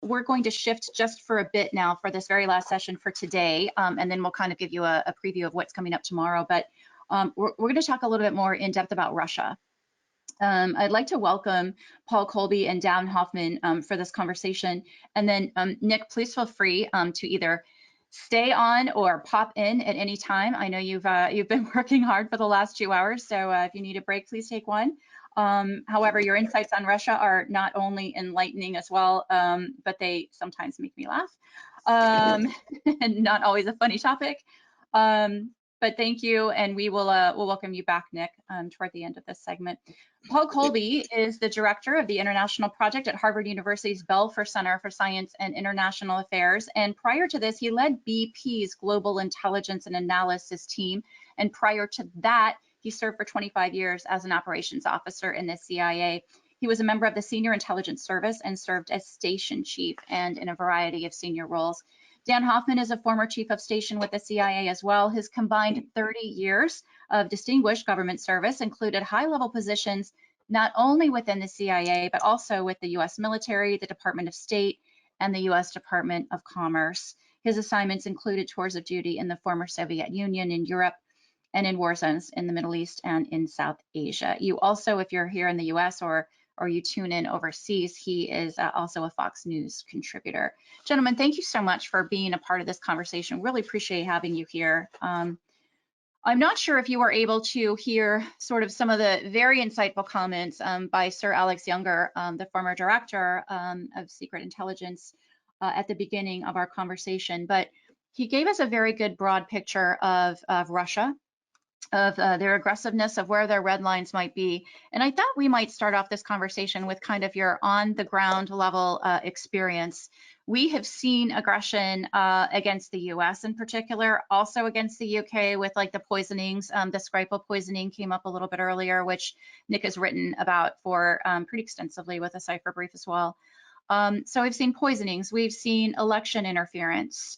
we're going to shift just for a bit now for this very last session for today, and then we'll kind of give you a preview of what's coming up tomorrow. But we're going to talk a little bit more in depth about Russia. I'd like to welcome Paul Kolbe and Dan Hoffman for this conversation. And then Nick, please feel free to either stay on or pop in at any time. I know you've been working hard for the last 2 hours, so if you need a break, please take one. However, your insights on Russia are not only enlightening as well, but they sometimes make me laugh, and not always a funny topic. But thank you, and we'll welcome you back, Nick, toward the end of this segment. Paul Kolbe is the director of the International Project at Harvard University's Belfer Center for Science and International Affairs. And prior to this, he led BP's Global Intelligence and Analysis team. And prior to that, he served for 25 years as an operations officer in the CIA. He was a member of the Senior Intelligence Service and served as station chief and in a variety of senior roles. Dan Hoffman is a former chief of station with the CIA as well. His combined 30 years of distinguished government service included high-level positions not only within the CIA, but also with the U.S. military, the Department of State, and the U.S. Department of Commerce. His assignments included tours of duty in the former Soviet Union, in Europe, and in war zones in the Middle East and in South Asia. You also, if you're here in the U.S. or you tune in overseas, he is also a Fox News contributor. Gentlemen, thank you so much for being a part of this conversation. Really appreciate having you here. I'm not sure if you were able to hear sort of some of the very insightful comments by Sir Alex Younger, the former director of Secret Intelligence, at the beginning of our conversation, but he gave us a very good broad picture of Russia, of their aggressiveness, of where their red lines might be. And I thought we might start off this conversation with kind of your on the ground level experience. We have seen aggression against the US in particular, also against the UK with like the poisonings. The Skripal poisoning came up a little bit earlier, which Nick has written about for pretty extensively with a Cipher brief as well. So we've seen poisonings, we've seen election interference,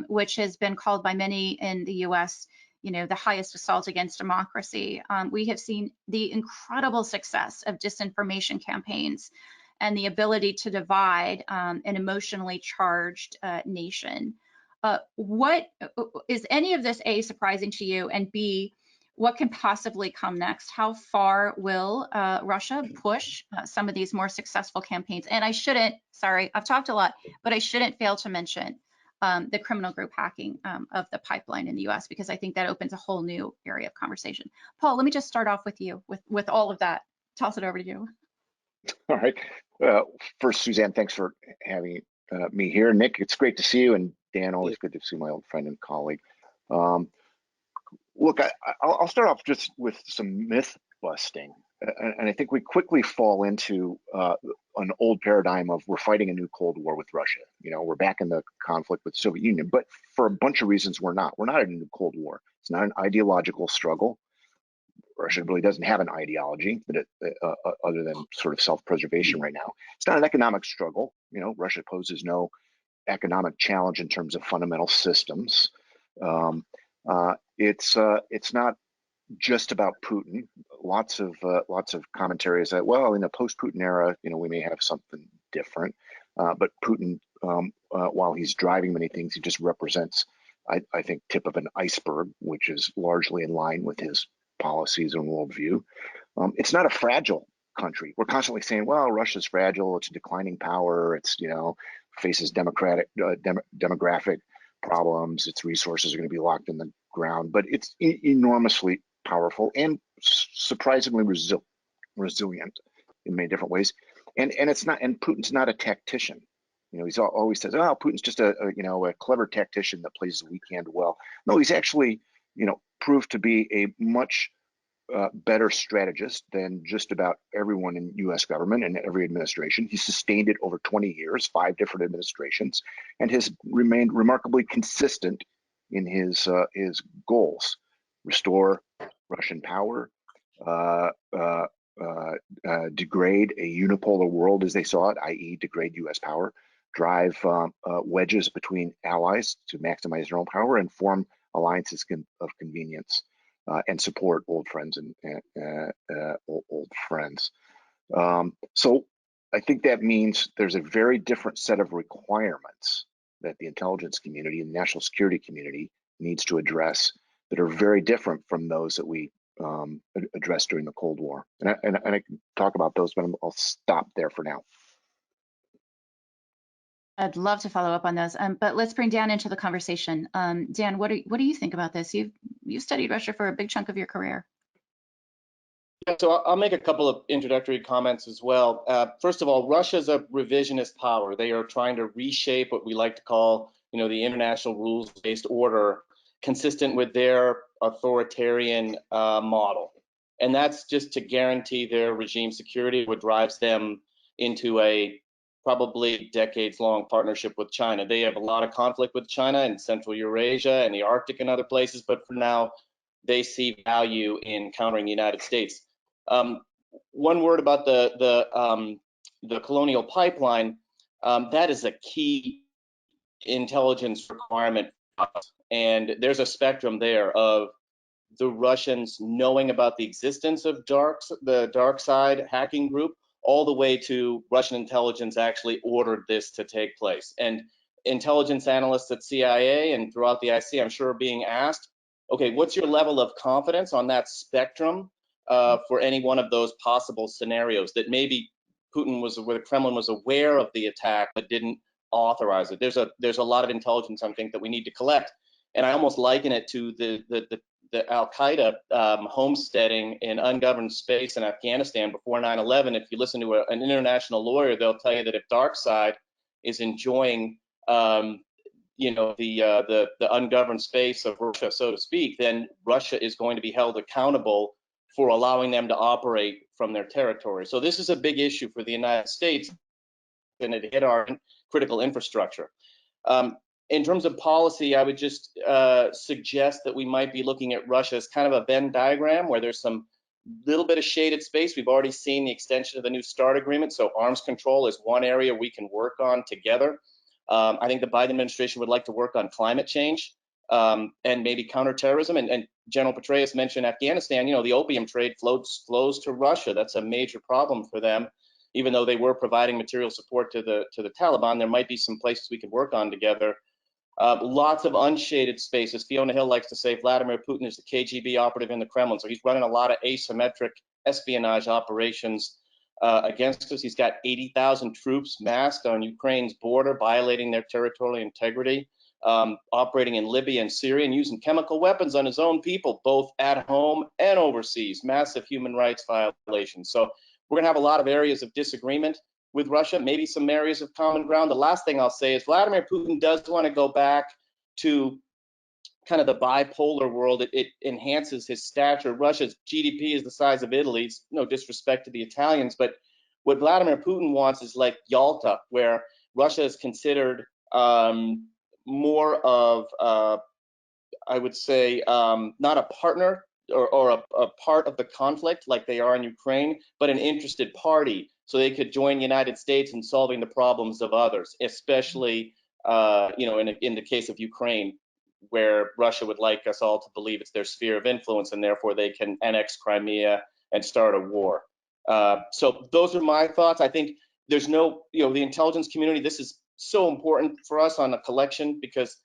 which has been called by many in the US, you know, the highest assault against democracy. We have seen the incredible success of disinformation campaigns and the ability to divide an emotionally charged nation. What is any of this A, surprising to you, and B, what can possibly come next? How far will Russia push some of these more successful campaigns? And I shouldn't, sorry, I've talked a lot, but I shouldn't fail to mention the criminal group hacking of the pipeline in the US, because I think that opens a whole new area of conversation. Paul, let me just start off with you with all of that. Toss it over to you. All right. First, Suzanne, thanks for having me here. Nick, it's great to see you. And Dan, always good to see my old friend and colleague. Look, I'll start off just with some myth busting. And I think we quickly fall into an old paradigm of we're fighting a new Cold War with Russia. You know, we're back in the conflict with the Soviet Union, but for a bunch of reasons, we're not. We're not in a new Cold War. It's not an ideological struggle. Russia really doesn't have an ideology other than sort of self-preservation right now. It's not an economic struggle. You know, Russia poses no economic challenge in terms of fundamental systems. It's not just about Putin. Lots of commentary is that, well, in the post-Putin era, you know, we may have something different. But Putin, while he's driving many things, he just represents, I think, tip of an iceberg, which is largely in line with his policies and worldview. It's not a fragile country. We're constantly saying, well, Russia's fragile. It's a declining power. It's, you know, faces demographic problems. Its resources are going to be locked in the ground, but it's enormously powerful and surprisingly resilient in many different ways. And it's not. And Putin's not a tactician. You know, he's always says, "Oh, Putin's just a clever tactician that plays the weak hand well." No, he's actually, you know, proved to be a much better strategist than just about everyone in U.S. government and every administration. He sustained it over 20 years, 5 different administrations, and has remained remarkably consistent in his goals: restore Russian power, degrade a unipolar world as they saw it, i.e., degrade U.S. power, drive wedges between allies to maximize their own power, and form alliances of convenience, and support old friends and old friends. So I think that means there's a very different set of requirements that the intelligence community and the national security community needs to address that are very different from those that we addressed during the Cold War. And I can talk about those, but I'll stop there for now. I'd love to follow up on those, but let's bring Dan into the conversation. Dan, what do you think about this? You've studied Russia for a big chunk of your career. Yeah, so I'll make a couple of introductory comments as well. First of all, Russia's a revisionist power. They are trying to reshape what we like to call, the international rules-based order, consistent with their authoritarian model. And that's just to guarantee their regime security, what drives them into a probably decades-long partnership with China. They have a lot of conflict with China in Central Eurasia and the Arctic and other places, but for now, they see value in countering the United States. One word about the colonial pipeline. That is a key intelligence requirement, and there's a spectrum there of the Russians knowing about the existence of the dark side hacking group, all the way to Russian intelligence actually ordered this to take place. And intelligence analysts at CIA and throughout the IC, I'm sure, are being asked, okay, what's your level of confidence on that spectrum for any one of those possible scenarios that maybe the Kremlin was aware of the attack but didn't authorize it? There's a lot of intelligence, I think, that we need to collect, and I almost liken it to the Al-Qaeda homesteading in ungoverned space in Afghanistan before 9/11. If you listen to an international lawyer, they'll tell you that if dark side is enjoying the ungoverned space of Russia, so to speak, then Russia is going to be held accountable for allowing them to operate from their territory. So this is a big issue for the United States, and it hit our critical infrastructure. In terms of policy, I would just suggest that we might be looking at Russia as kind of a Venn diagram where there's some little bit of shaded space. We've already seen the extension of the New START agreement, so arms control is one area we can work on together. I think the Biden administration would like to work on climate change and maybe counterterrorism. And General Petraeus mentioned Afghanistan. The opium trade flows to Russia. That's a major problem for them. Even though they were providing material support to the Taliban, there might be some places we could work on together. Lots of unshaded spaces. Fiona Hill likes to say Vladimir Putin is the KGB operative in the Kremlin, so he's running a lot of asymmetric espionage operations against us. He's got 80,000 troops massed on Ukraine's border, violating their territorial integrity, operating in Libya and Syria, and using chemical weapons on his own people, both at home and overseas. Massive human rights violations. So we're going to have a lot of areas of disagreement with Russia, maybe some areas of common ground. The last thing I'll say is Vladimir Putin does want to go back to kind of the bipolar world. It enhances his stature. Russia's GDP is the size of Italy's. No disrespect to the Italians, but what Vladimir Putin wants is like Yalta, where Russia is considered more of, I would say, not a partner or a part of the conflict like they are in Ukraine, but an interested party, so they could join the United States in solving the problems of others, especially in the case of Ukraine, where Russia would like us all to believe it's their sphere of influence and therefore they can annex Crimea and start a war. So those are my thoughts. I think there's the intelligence community, this is so important for us on a collection because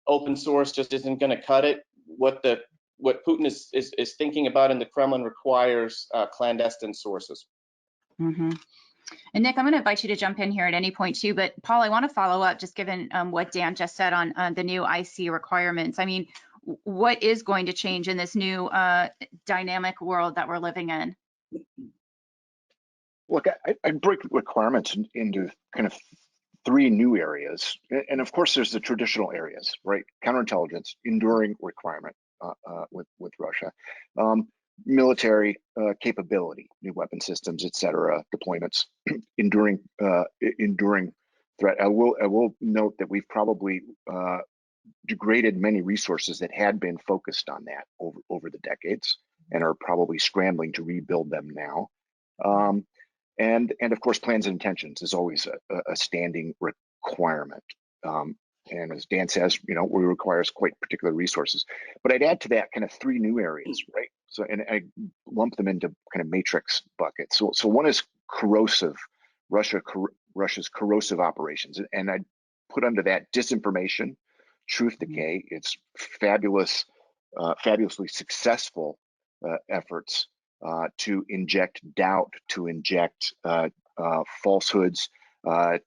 open source just isn't going to cut it. What Putin is thinking about in the Kremlin requires clandestine sources. Mm-hmm. And Nick, I'm going to invite you to jump in here at any point too, but Paul, I want to follow up just given what Dan just said on the new IC requirements. I mean, what is going to change in this new dynamic world that we're living in? Look, I break requirements into kind of three new areas. And of course, there's the traditional areas, right? Counterintelligence, enduring requirement with Russia. Military capability, new weapon systems, et cetera, deployments, enduring threat. I will note that we've probably degraded many resources that had been focused on that over the decades and are probably scrambling to rebuild them now. And of course, plans and intentions is always a standing requirement. And as Dan says, we require quite particular resources. But I'd add to that kind of three new areas, right? So, and I lump them into kind of matrix buckets. So one is corrosive Russia's corrosive operations, and I put under that disinformation, truth decay, its fabulously successful efforts to inject doubt, to inject falsehoods,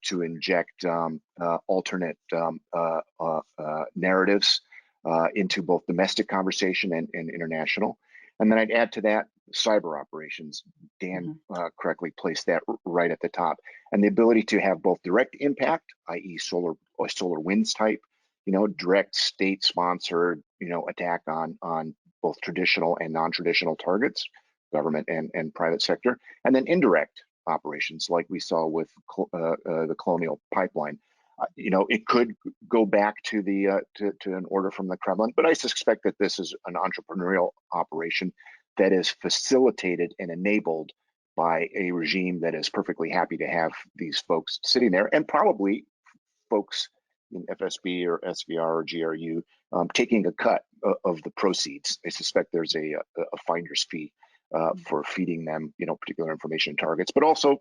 to inject alternate narratives into both domestic conversation and international. And then I'd add to that cyber operations. Dan correctly placed that right at the top. And the ability to have both direct impact, i.e. solar winds type, direct state-sponsored, attack on both traditional and non-traditional targets, government and private sector, and then indirect operations like we saw with the Colonial Pipeline. It could go back to to an order from the Kremlin, but I suspect that this is an entrepreneurial operation that is facilitated and enabled by a regime that is perfectly happy to have these folks sitting there, and probably folks in FSB or SVR or GRU taking a cut of the proceeds. I suspect there's a finder's fee for feeding them, particular information targets, but also,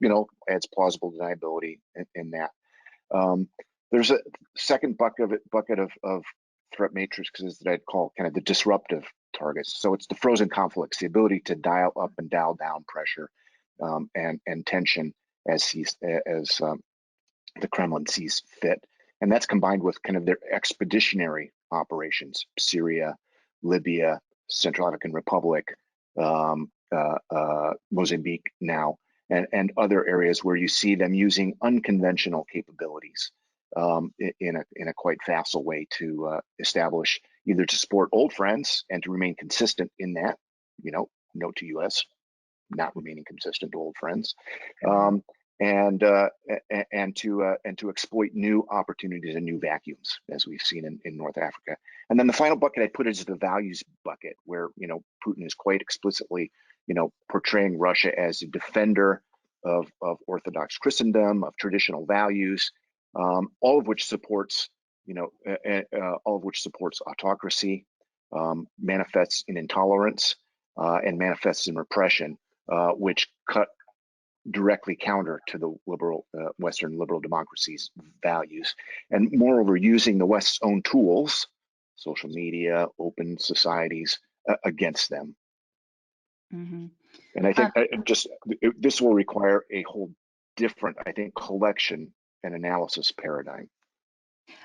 adds plausible deniability in that. There's a second bucket of threat matrices that I'd call kind of the disruptive targets. So it's the frozen conflicts, the ability to dial up and dial down pressure and tension as the Kremlin sees fit. And that's combined with kind of their expeditionary operations, Syria, Libya, Central African Republic, Mozambique now, and other areas where you see them using unconventional capabilities in a quite facile way to establish, either to support old friends and to remain consistent in that, note to US, not remaining consistent to old friends, and to exploit new opportunities and new vacuums, as we've seen in North Africa. And then the final bucket I put is the values bucket, where Putin is quite explicitly portraying Russia as a defender of Orthodox Christendom, of traditional values, all of which supports autocracy, manifests in intolerance, and manifests in repression, which cut directly counter to the Western liberal democracy's values, and moreover using the West's own tools, social media, open societies, against them. And I think this will require a whole different, collection and analysis paradigm.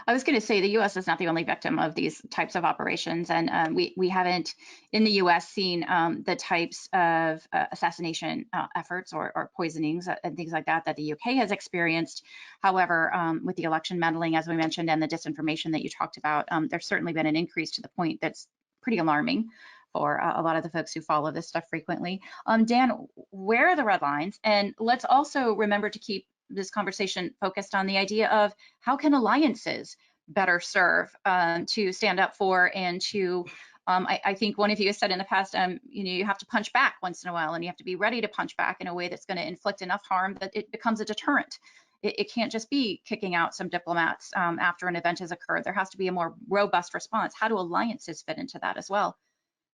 I was going to say the U.S. is not the only victim of these types of operations, and we haven't in the U.S. seen the types of assassination efforts or poisonings and things like that the U.K. has experienced. However, with the election meddling, as we mentioned, and the disinformation that you talked about, there's certainly been an increase to the point that's pretty alarming for a lot of the folks who follow this stuff frequently. Dan, where are the red lines? And let's also remember to keep this conversation focused on the idea of how can alliances better serve to stand up for and to, I think one of you has said in the past, you have to punch back once in a while, and you have to be ready to punch back in a way that's going to inflict enough harm that it becomes a deterrent. It can't just be kicking out some diplomats after an event has occurred. There has to be a more robust response. How do alliances fit into that as well?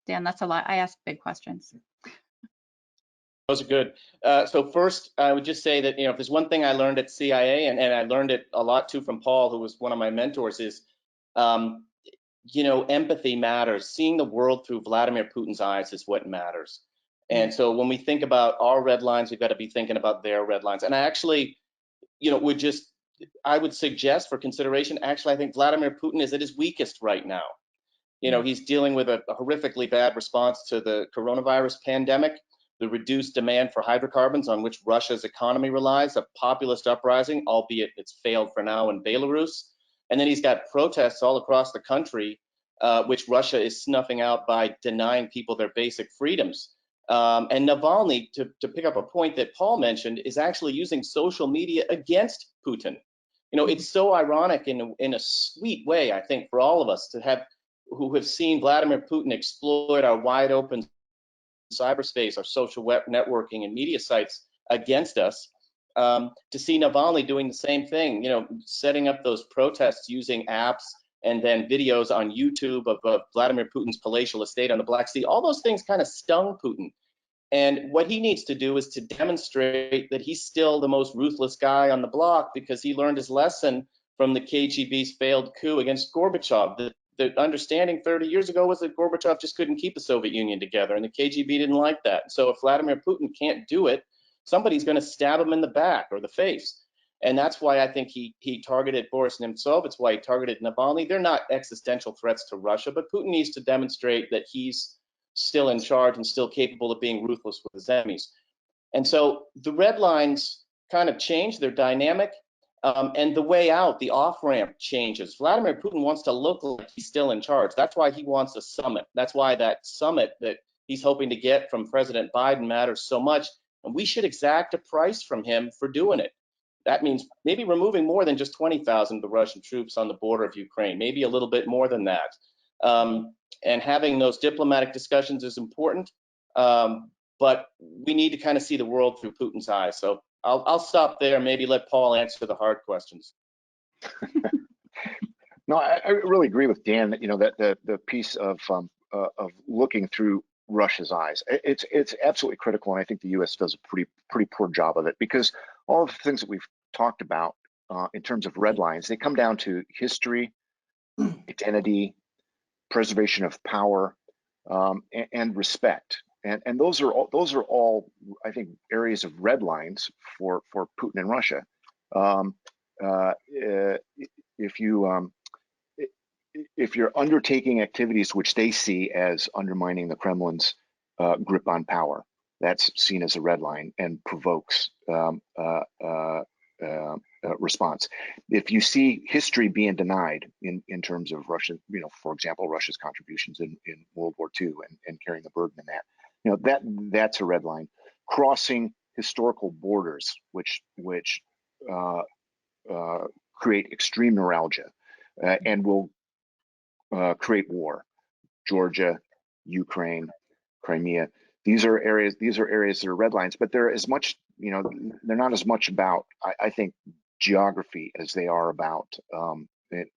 Dan, that's a lot. I ask big questions. Those are good. So first, I would just say that, if there's one thing I learned at CIA, and I learned it a lot too from Paul, who was one of my mentors, is, empathy matters. Seeing the world through Vladimir Putin's eyes is what matters. And so when we think about our red lines, we've got to be thinking about their red lines. And I actually, I would suggest for consideration, actually, I think Vladimir Putin is at his weakest right now. He's dealing with a horrifically bad response to the coronavirus pandemic, the reduced demand for hydrocarbons on which Russia's economy relies, a populist uprising, albeit it's failed for now in Belarus. And then he's got protests all across the country, which Russia is snuffing out by denying people their basic freedoms. And Navalny, to pick up a point that Paul mentioned, is actually using social media against Putin. It's so ironic in a sweet way, I think, for all of us who have seen Vladimir Putin exploit our wide open cyberspace, our social web networking and media sites against us, to see Navalny doing the same thing, setting up those protests using apps and then videos on YouTube of Vladimir Putin's palatial estate on the Black Sea. All those things kind of stung Putin. And what he needs to do is to demonstrate that he's still the most ruthless guy on the block, because he learned his lesson from the KGB's failed coup against Gorbachev. The understanding 30 years ago was that Gorbachev just couldn't keep the Soviet Union together, and the KGB didn't like that. So if Vladimir Putin can't do it, somebody's going to stab him in the back or the face. And that's why I think he targeted Boris Nemtsov. It's why he targeted Navalny. They're not existential threats to Russia, but Putin needs to demonstrate that he's still in charge and still capable of being ruthless with his enemies. And so the red lines kind of change, they're dynamic, and the way out, the off-ramp changes. Vladimir Putin wants to look like he's still in charge. That's why he wants a summit. That's why that summit that he's hoping to get from President Biden matters so much, and we should exact a price from him for doing it. That means maybe removing more than just 20,000 of the Russian troops on the border of Ukraine, maybe a little bit more than that. And having those diplomatic discussions is important, but we need to kind of see the world through Putin's eyes. So I'll stop there, maybe let Paul answer the hard questions. No, I really agree with Dan that, you know, that the piece of looking through Russia's eyes, it's absolutely critical, and I think the U.S. does a pretty poor job of it, because all of the things that we've talked about in terms of red lines, they come down to history, identity, preservation of power, and respect, and those are all I think areas of red lines for Putin and Russia. If you're undertaking activities which they see as undermining the Kremlin's grip on power, that's seen as a red line and provokes response. If you see history being denied in terms of Russia, you know, for example, Russia's contributions in World War II and carrying the burden in that, you know, that's a red line. Crossing historical borders, which create extreme neuralgia and will create war. Georgia, Ukraine, Crimea. These are areas that are red lines, but they're as much, you know, they're not as much about, I think, geography as they are about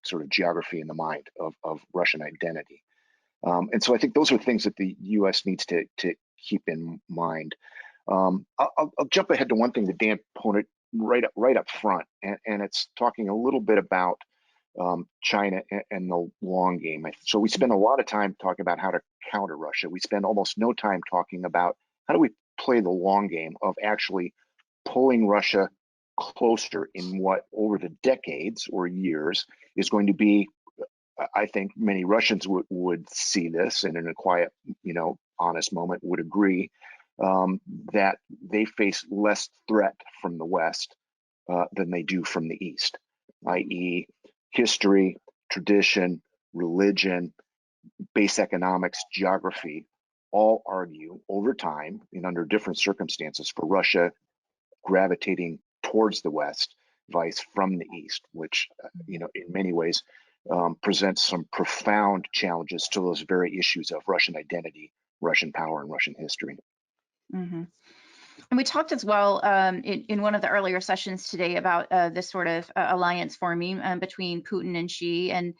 sort of geography in the mind of Russian identity. And so I think those are things that the U.S. needs to keep in mind. I'll jump ahead to one thing that Dan pointed right up front, and it's talking a little bit about China and the long game. So we spend a lot of time talking about how to counter Russia. We spend almost no time talking about how do we play the long game of actually pulling Russia closer in what over the decades or years is going to be, I think many Russians would see this, and in a quiet, you know, honest moment would agree that they face less threat from the West than they do from the East, i.e. history, tradition, religion, base economics, geography, all argue over time and under different circumstances for Russia gravitating towards the West, vice from the East, which, you know, in many ways presents some profound challenges to those very issues of Russian identity, Russian power, and Russian history. Mm-hmm. And we talked as well in one of the earlier sessions today about this sort of alliance forming between Putin and Xi, and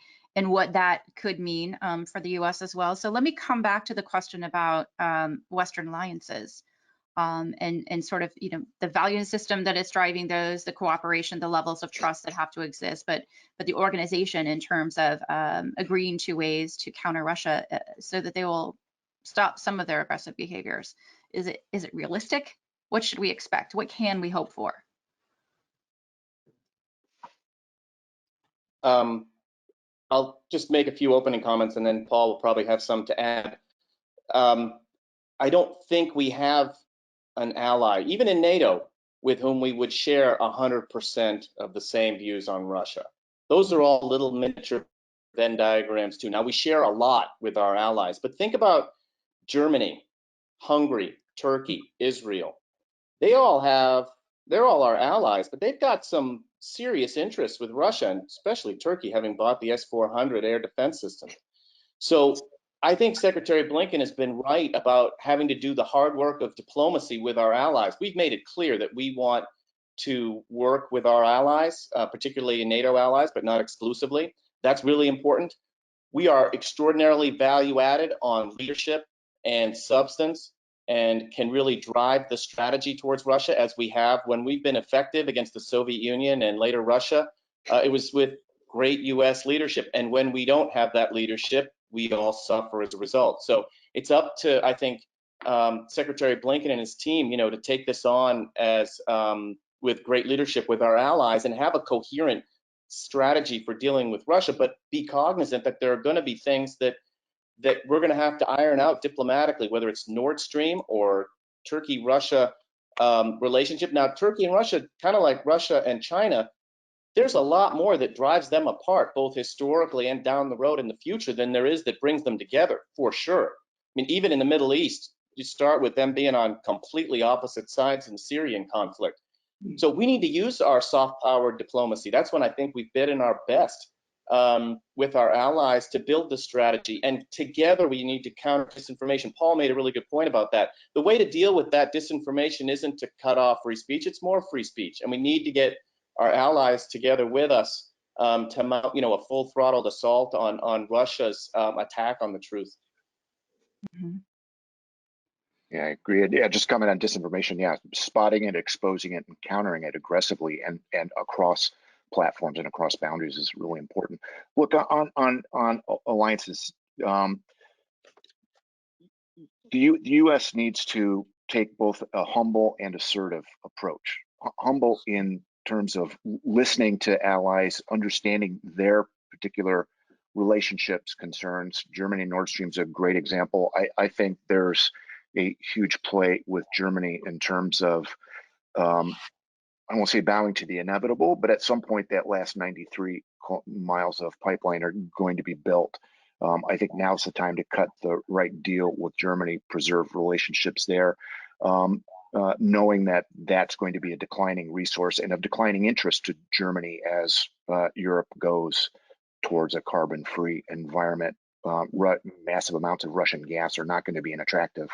what that could mean for the U.S. as well. So let me come back to the question about Western alliances and sort of, you know, the value system that is driving those, the cooperation, the levels of trust that have to exist, but the organization in terms of agreeing to ways to counter Russia so that they will stop some of their aggressive behaviors. Is it realistic? What should we expect? What can we hope for? I'll just make a few opening comments, and then Paul will probably have some to add. I don't think we have an ally, even in NATO, with whom we would share 100% of the same views on Russia. Those are all little miniature Venn diagrams too. Now, we share a lot with our allies, but think about Germany, Hungary, Turkey, Israel. They're all our allies, but they've got some serious interests with Russia, and especially Turkey, having bought the S-400 air defense system. So I think Secretary Blinken has been right about having to do the hard work of diplomacy with our allies. We've made it clear that we want to work with our allies, particularly NATO allies, but not exclusively. That's really important. We are extraordinarily value added on leadership and substance. and can really drive the strategy towards Russia as we have. When we've been effective against the Soviet Union and later Russia, it was with great US leadership. And when we don't have that leadership, we all suffer as a result. So it's up to, I think, Secretary Blinken and his team, to take this on as with great leadership with our allies and have a coherent strategy for dealing with Russia, but be cognizant that there are going to be things that we're going to have to iron out diplomatically, whether it's Nord Stream or Turkey-Russia relationship. Now, Turkey and Russia, kind of like Russia and China, there's a lot more that drives them apart, both historically and down the road in the future, than there is that brings them together, for sure. I mean, even in the Middle East, you start with them being on completely opposite sides in the Syrian conflict. So we need to use our soft power diplomacy. That's when I think we've been in our best with our allies to build the strategy. And together we need to counter disinformation. Paul made a really good point about that. The way to deal with that disinformation isn't to cut off free speech, it's more free speech. And we need to get our allies together with us to mount, a full throttled assault on Russia's attack on the truth. Mm-hmm. Yeah, I agree. Yeah, just comment on disinformation. Yeah, spotting it, exposing it, and countering it aggressively and across platforms and across boundaries is really important. Look, on alliances, the U.S. needs to take both a humble and assertive approach. Humble in terms of listening to allies, understanding their particular relationships, concerns. Germany and Nord Stream is a great example. I think there's a huge play with Germany in terms of, I won't say bowing to the inevitable, but at some point that last 93 miles of pipeline are going to be built. I think now's the time to cut the right deal with Germany, preserve relationships there, knowing that that's going to be a declining resource and of declining interest to Germany as Europe goes towards a carbon-free environment. Massive amounts of Russian gas are not going to be an attractive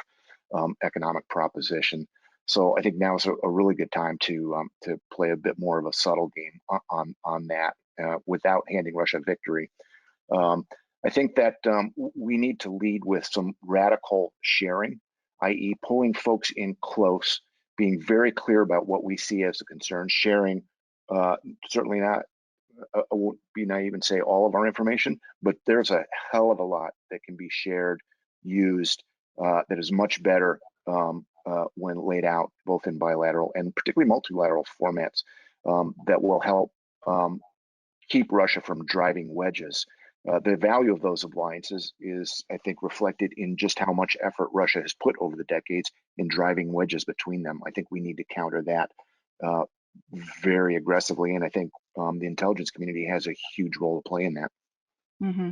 economic proposition. So I think now is a really good time to play a bit more of a subtle game on that without handing Russia victory. I think that we need to lead with some radical sharing, i.e. pulling folks in close, being very clear about what we see as a concern, sharing, certainly not, I won't be naive and say all of our information, but there's a hell of a lot that can be shared, used, that is much better when laid out both in bilateral and particularly multilateral formats that will help keep Russia from driving wedges. The value of those alliances is, I think, reflected in just how much effort Russia has put over the decades in driving wedges between them. I think we need to counter that very aggressively, and I think the intelligence community has a huge role to play in that. Mm-hmm.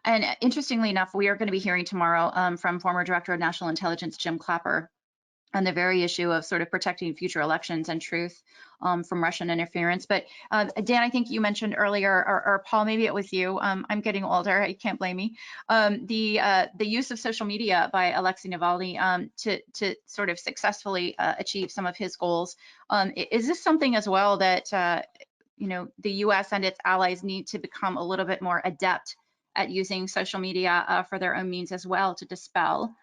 And interestingly enough, we are going to be hearing tomorrow from former Director of National Intelligence Jim Clapper on the very issue of sort of protecting future elections and truth from Russian interference. But Dan, I think you mentioned earlier, or Paul, maybe it was you. I'm getting older. You can't blame me. The use of social media by Alexei Navalny to sort of successfully achieve some of his goals. Is this something as well that the U.S. and its allies need to become a little bit more adept at using social media for their own means as well to dispel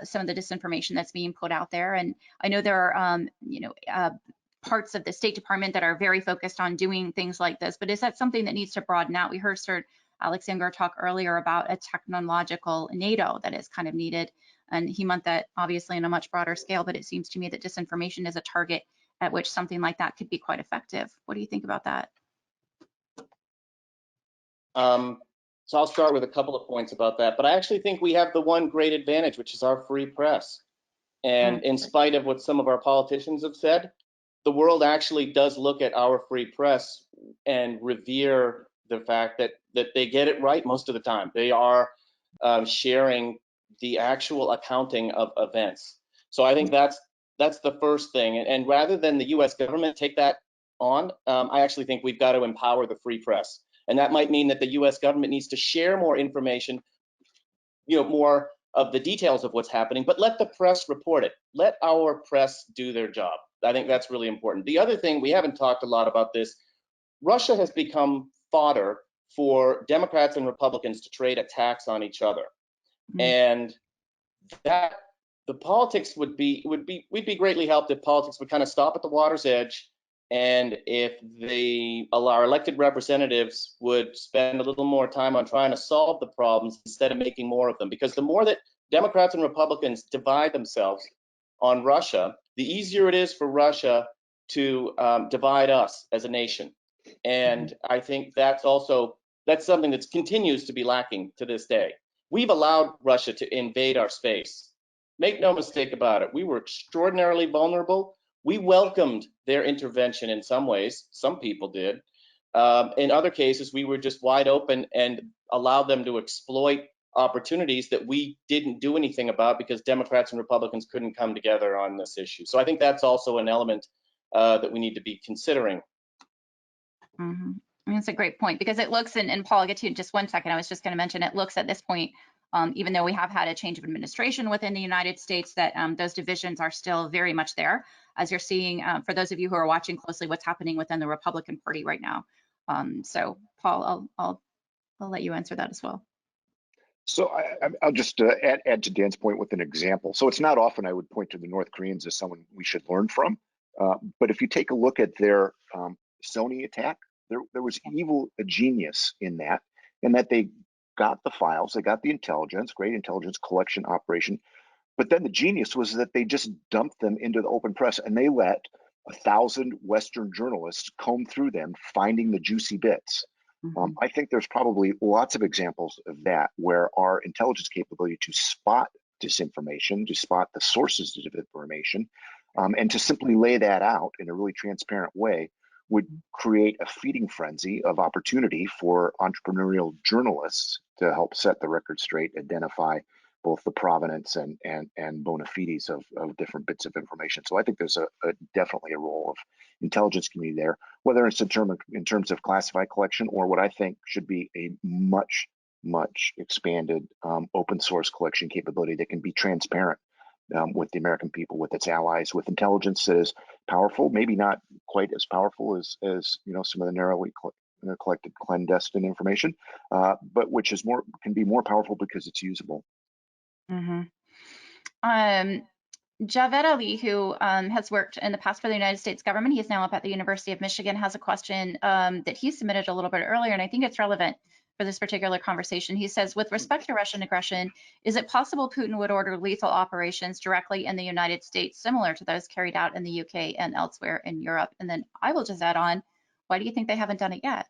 some of the disinformation that's being put out there? And I know there are, parts of the State Department that are very focused on doing things like this, but is that something that needs to broaden out? We heard Sir Alexander talk earlier about a technological NATO that is kind of needed, and he meant that obviously on a much broader scale, but it seems to me that disinformation is a target at which something like that could be quite effective. What do you think about that? So I'll start with a couple of points about that, but I actually think we have the one great advantage, which is our free press. And in spite of what some of our politicians have said, the world actually does look at our free press and revere the fact that they get it right most of the time. They are sharing the actual accounting of events. So I think that's the first thing. And rather than the U.S. government take that on, I actually think we've got to empower the free press. And that might mean that the U.S. government needs to share more information, more of the details of what's happening, but let the press report it. Let our press do their job. I think that's really important. The other thing, we haven't talked a lot about this, Russia has become fodder for Democrats and Republicans to trade attacks on each other. And that the politics we'd be greatly helped if politics would kind of stop at the water's edge, and if our elected representatives would spend a little more time on trying to solve the problems instead of making more of them. Because the more that Democrats and Republicans divide themselves on Russia, the easier it is for Russia to divide us as a nation. And I think that's something that continues to be lacking to this day. We've allowed Russia to invade our space. Make no mistake about it. We were extraordinarily vulnerable. We welcomed their intervention in some ways. Some people did. In other cases, we were just wide open and allowed them to exploit opportunities that we didn't do anything about because Democrats and Republicans couldn't come together on this issue. So I think that's also an element that we need to be considering. Mm-hmm. That's a great point, because it looks, and Paul, I'll get to you in just 1 second. I was just going to mention, it looks at this point, even though we have had a change of administration within the United States, that those divisions are still very much there, as you're seeing, for those of you who are watching closely, what's happening within the Republican Party right now. So Paul, I'll let you answer that as well. So I'll just add to Dan's point with an example. So it's not often I would point to the North Koreans as someone we should learn from. But if you take a look at their Sony attack, there was evil genius in that they got the files, they got the intelligence, great intelligence collection operation. But then the genius was that they just dumped them into the open press, and they let 1,000 Western journalists comb through them, finding the juicy bits. I think there's probably lots of examples of that where our intelligence capability to spot disinformation, to spot the sources of information, and to simply lay that out in a really transparent way would create a feeding frenzy of opportunity for entrepreneurial journalists to help set the record straight, identify both the provenance and bona fides of different bits of information. So I think there's definitely a role of intelligence community there, whether it's in terms of classified collection or what I think should be a much expanded open source collection capability that can be transparent with the American people, with its allies, with intelligence that is powerful, maybe not quite as powerful as some of the narrowly collected clandestine information, but which is can be more powerful because it's usable. Javed Ali, who has worked in the past for the United States government, he's now up at the University of Michigan, has a question that he submitted a little bit earlier, and I think it's relevant for this particular conversation. He says, with respect to Russian aggression, is it possible Putin would order lethal operations directly in the United States, similar to those carried out in the UK and elsewhere in Europe? And then I will just add on, why do you think they haven't done it yet?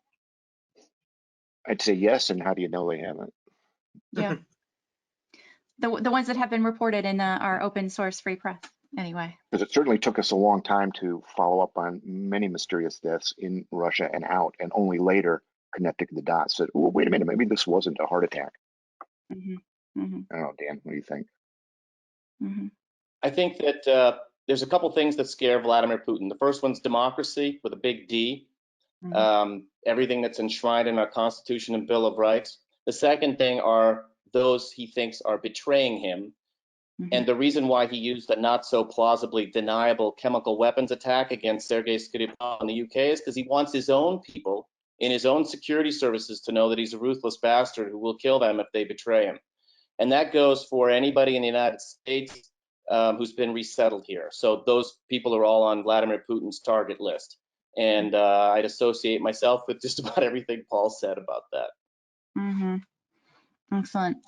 I'd say yes, and how do you know they haven't? Yeah. The ones that have been reported in our open source free press, anyway. Because it certainly took us a long time to follow up on many mysterious deaths in Russia and out, and only later connected the dots. Said, well, wait a minute, maybe this wasn't a heart attack. I don't know, Dan, what do you think? I think that there's a couple things that scare Vladimir Putin. The first one's democracy with a big D. Everything that's enshrined in our Constitution and Bill of Rights. The second thing are those he thinks are betraying him. And the reason why he used a not so plausibly deniable chemical weapons attack against Sergei Skripal in the UK is because he wants his own people in his own security services to know that he's a ruthless bastard who will kill them if they betray him. And that goes for anybody in the United States who's been resettled here. So those people are all on Vladimir Putin's target list. And I'd associate myself with just about everything Paul said about that. Excellent.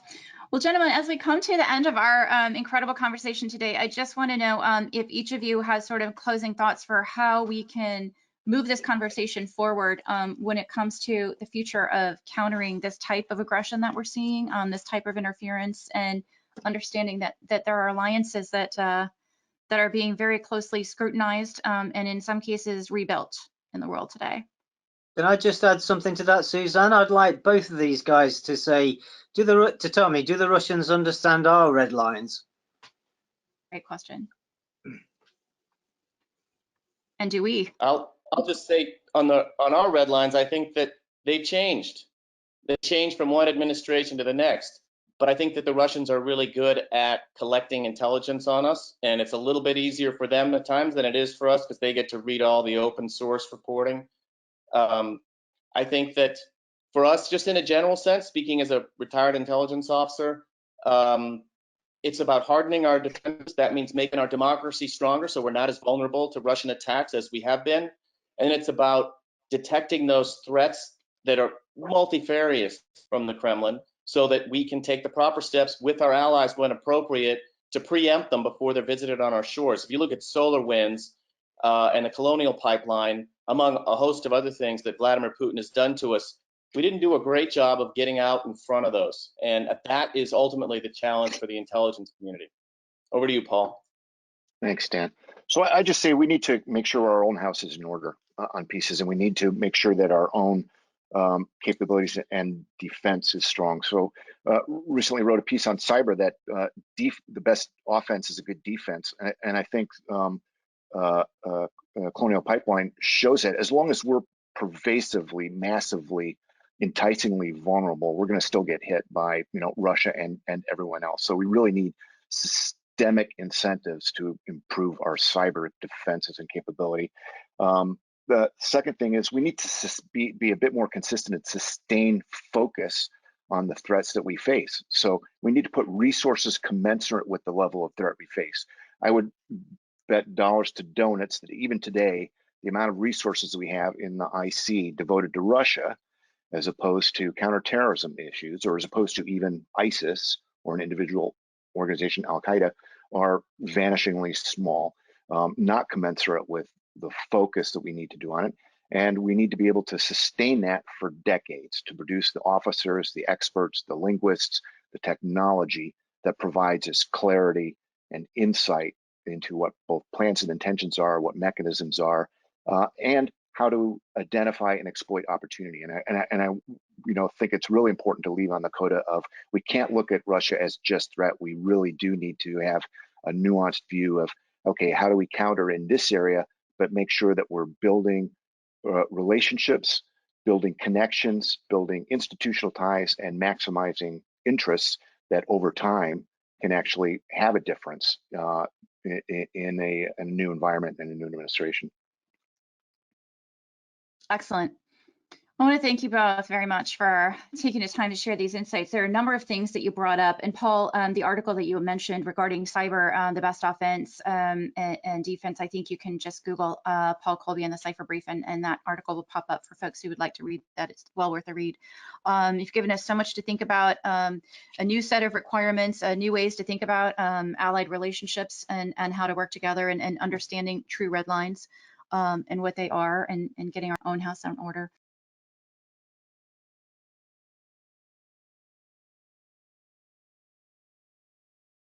Well, gentlemen, as we come to the end of our incredible conversation today, I just want to know if each of you has sort of closing thoughts for how we can move this conversation forward when it comes to the future of countering this type of aggression that we're seeing, this type of interference, and understanding that there are alliances that are being very closely scrutinized and in some cases rebuilt in the world today. Can I just add something to that, Suzanne? I'd like both of these guys to say, to tell me, do the Russians understand our red lines? Great question. And do we? I'll just say on our red lines, I think that they changed. They changed from one administration to the next. But I think that the Russians are really good at collecting intelligence on us, and it's a little bit easier for them at times than it is for us because they get to read all the open source reporting. I think that for us, just in a general sense, speaking as a retired intelligence officer, it's about hardening our defenses. That means making our democracy stronger so we're not as vulnerable to Russian attacks as we have been. And it's about detecting those threats that are multifarious from the Kremlin so that we can take the proper steps with our allies when appropriate to preempt them before they're visited on our shores. If you look at solar winds and the colonial pipeline, among a host of other things that Vladimir Putin has done to us, we didn't do a great job of getting out in front of those. And that is ultimately the challenge for the intelligence community. Over to you, Paul. Thanks, Dan. So I just say we need to make sure our own house is in order on pieces, and we need to make sure that our own capabilities and defense is strong. So recently wrote a piece on cyber that the best offense is a good defense. And I think Colonial Pipeline shows that as long as we're pervasively, massively, enticingly vulnerable, we're going to still get hit by Russia and everyone else. So we really need systemic incentives to improve our cyber defenses and capability. The second thing is we need to be a bit more consistent and sustain focus on the threats that we face. So we need to put resources commensurate with the level of threat we face. I would bet dollars to donuts that even today, the amount of resources we have in the IC devoted to Russia, as opposed to counterterrorism issues, or as opposed to even ISIS or an individual organization, Al-Qaeda, are vanishingly small, not commensurate with the focus that we need to do on it. And we need to be able to sustain that for decades to produce the officers, the experts, the linguists, the technology that provides us clarity and insight into what both plans and intentions are, what mechanisms are, and how to identify and exploit opportunity. And I think it's really important to leave on the coda of we can't look at Russia as just threat. We really do need to have a nuanced view of, okay, how do we counter in this area, but make sure that we're building relationships, building connections, building institutional ties, and maximizing interests that over time can actually have a difference in a new environment and a new administration. Excellent. I want to thank you both very much for taking the time to share these insights. There are a number of things that you brought up. And Paul, the article that you mentioned regarding cyber, the best offense and defense, I think you can just Google Paul Kolbe and the Cipher brief, and that article will pop up for folks who would like to read that. It's well worth a read. You've given us so much to think about, a new set of requirements, new ways to think about allied relationships and how to work together and understanding true red lines and what they are and getting our own house in order.